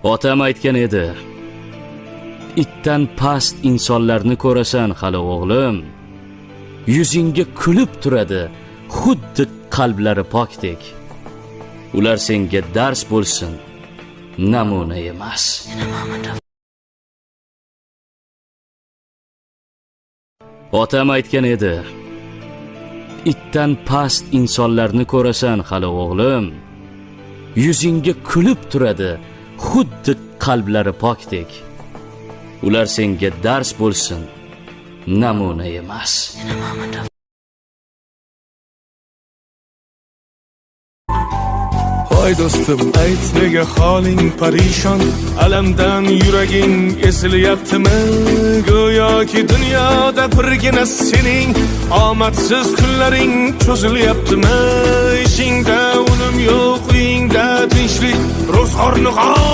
Otam aytgan edi. Itdan past insonlarni ko'rasan hali o'g'lim. Yuzingga kulib turadi, xuddi qalblari pokdek. Ular senga dars bo'lsin, namuna emas. Otam aytgan edi. Itdan past insonlarni ko'rasan hali o'g'lim. Yuzingga kulib turadi, xuddi qalblari pokdek. Ular senga dars bo'lsin, namuna emas. Voy do'stim, ayt nega holing parishon, alamdan yuraging esilyaptimi? Go'yoki dunyoda birgina sening omadsiz kunlaring cho'zilyaptimi? Ishingda unum yo'q, uyingda tinchlik, ro'zg'orni g'or